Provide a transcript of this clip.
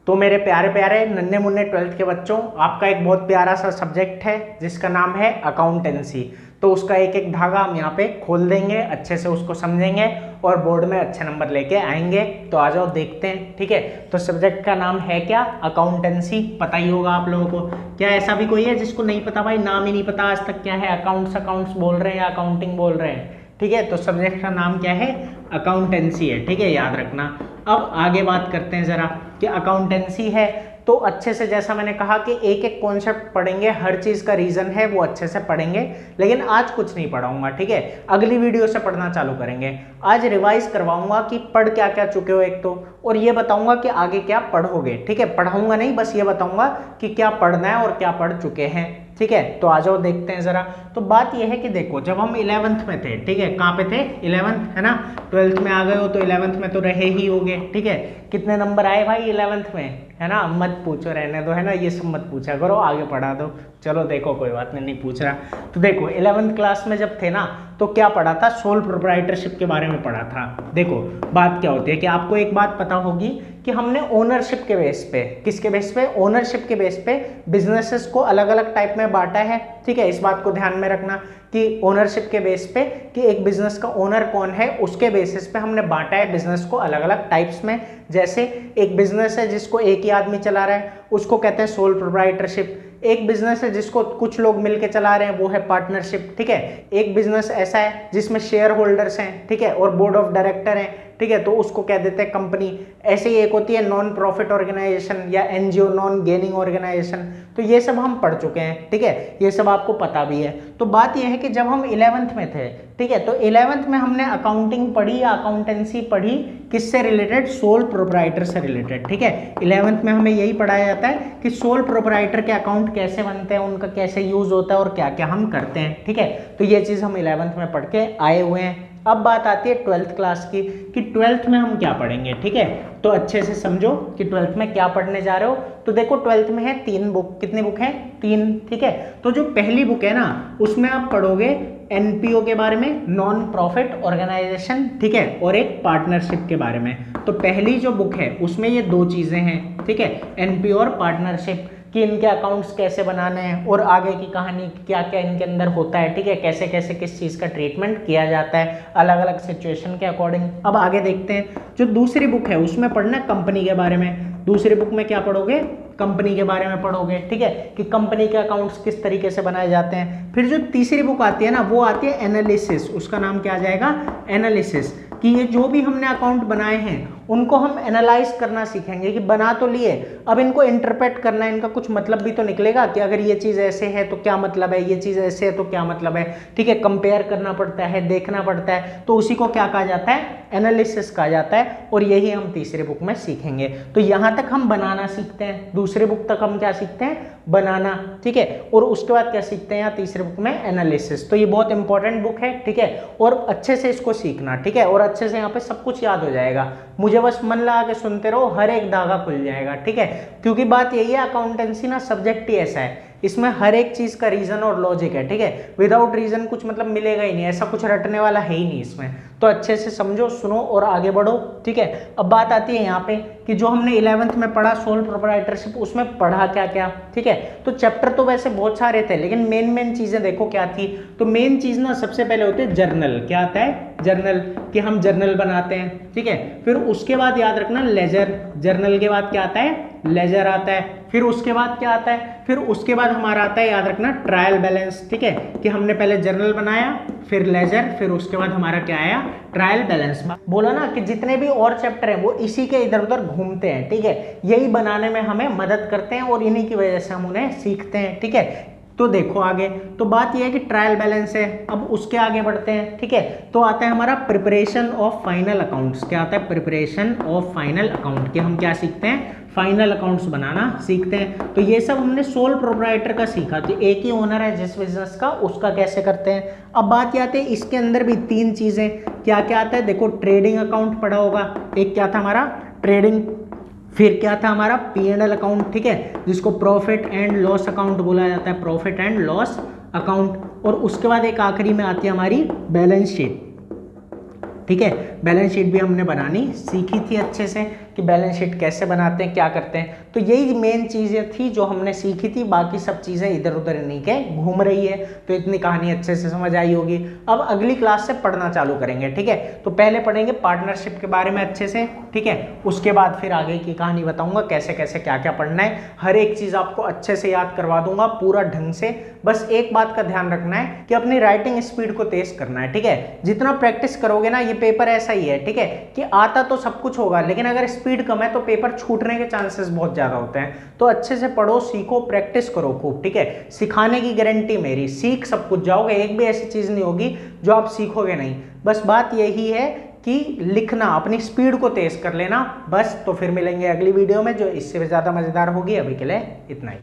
तो मेरे प्यारे प्यारे नन्हे मुन्ने 12th के बच्चों, आपका एक बहुत प्यारा सा सब्जेक्ट है जिसका नाम है अकाउंटेंसी। तो उसका एक एक धागा हम यहाँ पे खोल देंगे, अच्छे से उसको समझेंगे और बोर्ड में अच्छे नंबर लेके आएंगे। तो आ जाओ देखते हैं, ठीक है। तो सब्जेक्ट का नाम है क्या? अकाउंटेंसी। पता ही होगा आप लोगों को। क्या ऐसा भी कोई है जिसको नहीं पता? भाई नाम ही नहीं पता आज तक क्या है, अकाउंट्स बोल रहे हैं या अकाउंटिंग बोल रहे हैं, ठीक है। तो सब्जेक्ट का नाम क्या है? अकाउंटेंसी है, ठीक है, याद रखना। अब आगे बात करते हैं जरा कि अकाउंटेंसी है तो अच्छे से, जैसा मैंने कहा कि एक एक कॉन्सेप्ट पढ़ेंगे, हर चीज का रीजन है वो अच्छे से पढ़ेंगे। लेकिन आज कुछ नहीं पढ़ाऊंगा, ठीक है, अगली वीडियो से पढ़ना चालू करेंगे। आज रिवाइज करवाऊंगा कि पढ़ क्या क्या चुके हो एक तो, और ये बताऊंगा कि आगे क्या पढ़ोगे, ठीक है। पढ़ाऊंगा नहीं, बस ये बताऊंगा कि क्या पढ़ना है और क्या पढ़ चुके हैं, ठीक है। तो आ जाओ देखते हैं जरा। तो बात यह है कि देखो, जब हम 11th में थे, ठीक है, कहाँ पे थे? 11th, है ना। 12th में आ गए हो तो 11th में तो रहे ही होगे, ठीक है। कितने नंबर आए भाई 11th में, है ना? मत पूछो, रहने दो, है ना, ये सब मत पूछा करो, आगे पढ़ा दो। चलो देखो, कोई बात नहीं, नहीं पूछ रहा। तो देखो 11th क्लास में जब थे ना, तो क्या पढ़ा था? सोल प्रोप्राइटरशिप के बारे में पढ़ा था। देखो बात क्या होती है कि आपको एक बात पता होगी कि हमने ओनरशिप के बेस पे, किसके बेस पे? ओनरशिप के बेस पे बिजनेसेस को अलग अलग टाइप में बांटा है, ठीक है। इस बात को ध्यान में रखना कि ओनरशिप के बेस पे कि एक बिजनेस का ओनर कौन है, उसके बेसिस पे हमने बांटा है बिजनेस को अलग अलग टाइप्स में। जैसे एक बिजनेस है जिसको एक ही आदमी चला रहा है, उसको कहते हैं सोल प्रोप्राइटरशिप। एक बिजनेस है जिसको कुछ लोग मिलके चला रहे हैं, वो है पार्टनरशिप, ठीक है। एक बिजनेस ऐसा है जिसमें शेयर होल्डर्स हैं, ठीक है, और बोर्ड ऑफ डायरेक्टर हैं, ठीक है, तो उसको कह देते हैं कंपनी। ऐसे ही एक होती है नॉन प्रॉफिट ऑर्गेनाइजेशन या एनजीओ, नॉन गेनिंग ऑर्गेनाइजेशन। तो ये सब हम पढ़ चुके हैं, ठीक है, ये सब आपको पता भी है। तो बात ये है कि जब हम 11th में थे, ठीक है, तो 11th में हमने अकाउंटिंग पढ़ी या अकाउंटेंसी पढ़ी, किससे रिलेटेड? सोल प्रोप्राइटर से रिलेटेड, ठीक है। 11th में हमें यही पढ़ाया जाता है कि सोल प्रोप्राइटर के अकाउंट कैसे बनते हैं, उनका कैसे यूज होता है और क्या क्या हम करते हैं, ठीक है। तो ये चीज हम 11th में पढ़ के आए हुए हैं। अब बात आती है 12th क्लास की कि 12th में हम क्या पढ़ेंगे, ठीक है। तो अच्छे से समझो कि 12th में क्या पढ़ने जा रहे हो। तो देखो 12th में है 3 बुक। कितनी बुक है? 3, ठीक है। तो जो पहली बुक है ना, उसमें आप पढ़ोगे एनपीओ के बारे में, नॉन प्रॉफिट ऑर्गेनाइजेशन, ठीक है, और एक पार्टनरशिप के बारे में। तो पहली जो बुक है उसमें ये 2 चीजें हैं, ठीक है, एनपीओ और पार्टनरशिप, कि इनके अकाउंट्स कैसे बनाने हैं और आगे की कहानी क्या क्या इनके अंदर होता है, ठीक है, कैसे कैसे किस चीज़ का ट्रीटमेंट किया जाता है अलग अलग सिचुएशन के अकॉर्डिंग। अब आगे देखते हैं। जो दूसरी बुक है उसमें पढ़ना है कंपनी के बारे में। दूसरी बुक में क्या पढ़ोगे? कंपनी के बारे में पढ़ोगे, ठीक है, कि कंपनी के अकाउंट्स किस तरीके से बनाए जाते हैं। फिर जो तीसरी बुक आती है ना, वो आती है एनालिसिस। उसका नाम क्या आ जाएगा? एनालिसिस, कि ये जो भी हमने अकाउंट बनाए हैं उनको हम एनालाइज करना सीखेंगे कि बना तो लिए, अब इनको इंटरप्रेट करना है, इनका कुछ मतलब भी तो निकलेगा कि अगर ये चीज़ ऐसे है तो क्या मतलब है, ये चीज़ ऐसे है तो क्या मतलब है, ठीक है। कंपेयर करना पड़ता है, देखना पड़ता है, तो उसी को क्या कहा जाता है? एनालिसिस कहा जाता है। और यही हम तीसरी बुक में सीखेंगे। तो यहाँ तक हम बनाना सीखते हैं, दूसरी बुक तक हम क्या सीखते हैं? बनाना, ठीक है। और उसके बाद क्या सीखते हैं यहाँ तीसरी बुक में? एनालिसिस। तो ये बहुत इंपॉर्टेंट बुक है, ठीक है, और अच्छे से इसको सीखना, ठीक है, और अच्छे से यहाँ पे सब कुछ याद हो जाएगा। मुझे बस मन लगा के सुनते रहो, हर एक धागा खुल जाएगा, ठीक है। क्योंकि बात यही है, अकाउंटेंसी ना सब्जेक्ट ही ऐसा है, इसमें हर एक चीज का रीजन और लॉजिक है, ठीक है। विदाउट रीजन कुछ मतलब मिलेगा ही नहीं, ऐसा कुछ रटने वाला है ही नहीं इसमें। तो अच्छे से समझो, सुनो और आगे बढ़ो, ठीक है। अब बात आती है यहाँ पे कि जो हमने 11th में पढ़ा सोल प्रोप्राइटरशिप, उसमें पढ़ा क्या क्या, ठीक है। तो चैप्टर तो वैसे बहुत सारे थे, लेकिन मेन चीजें देखो क्या थी। तो मेन चीज ना सबसे पहले होती है जर्नल। क्या आता है? जर्नल, कि हम जर्नल बनाते हैं, ठीक है। फिर उसके बाद याद रखना लेजर। जर्नल के बाद क्या आता है? लेजर आता है। फिर उसके बाद क्या आता है? फिर उसके बाद हमारा आता है, याद रखना, ट्रायल बैलेंस, ठीक है, कि हमने पहले जर्नल बनाया, फिर लेजर, फिर उसके बाद हमारा क्या आया? Trial balance. बोला ना कि जितने भी और चैप्टर हैं वो इसी के इधर उधर घूमते हैं, ठीक है, यही बनाने में हमें मदद करते हैं और इन्हीं की वजह से हम उन्हें सीखते हैं, ठीक है। तो देखो आगे, तो बात यह है कि ट्रायल बैलेंस है। अब उसके आगे बढ़ते हैं, ठीक है। तो आता है हमारा प्रिपरेशन ऑफ फाइनल अकाउंट्स। क्या आता है? प्रिपरेशन ऑफ फाइनल अकाउंट, कि हम क्या सीखते हैं? फाइनल अकाउंट्स बनाना सीखते हैं। तो ये सब हमने सोल प्रोप्राइटर का सीखा, तो एक ही ओनर है जिस बिजनेस का, उसका कैसे करते हैं। अब बात आती है इसके अंदर भी 3 चीजें, क्या क्या आता है? देखो ट्रेडिंग अकाउंट पढ़ा होगा, एक क्या था हमारा? ट्रेडिंग। फिर क्या था हमारा? P&L अकाउंट, ठीक है, जिसको प्रॉफिट एंड लॉस अकाउंट बोला जाता है, प्रॉफिट एंड लॉस अकाउंट। और उसके बाद एक आखिरी में आती है हमारी बैलेंस शीट, ठीक है। बैलेंस शीट भी हमने बनानी सीखी थी अच्छे से, कि बैलेंस शीट कैसे बनाते हैं, क्या करते हैं। तो यही मेन चीज़ें थी जो हमने सीखी थी, बाकी सब चीज़ें इधर उधर नहीं के घूम रही है। तो इतनी कहानी अच्छे से समझ आई होगी। अब अगली क्लास से पढ़ना चालू करेंगे, ठीक है। तो पहले पढ़ेंगे पार्टनरशिप के बारे में अच्छे से, ठीक है। उसके बाद फिर आगे की कहानी बताऊंगा कैसे कैसे क्या क्या पढ़ना है। हर एक चीज़ आपको अच्छे से याद करवा दूंगा पूरा ढंग से। बस एक बात का ध्यान रखना है कि अपनी राइटिंग स्पीड को तेज करना है, ठीक है। जितना प्रैक्टिस करोगे ना, ये पेपर ऐसा ही है, ठीक है, कि आता तो सब कुछ होगा लेकिन अगर स्पीड कम है तो पेपर छूटने के चांसेस बहुत ज्यादा होते हैं। तो अच्छे से पढ़ो, सीखो, प्रैक्टिस करो खूब, ठीक है। सिखाने की गारंटी मेरी, सीख सब कुछ जाओगे, एक भी ऐसी चीज नहीं होगी जो आप सीखोगे नहीं। बस बात यही है कि लिखना, अपनी स्पीड को तेज कर लेना बस। तो फिर मिलेंगे अगली वीडियो में जो इससे ज्यादा मजेदार होगी। अभी के लिए इतना ही।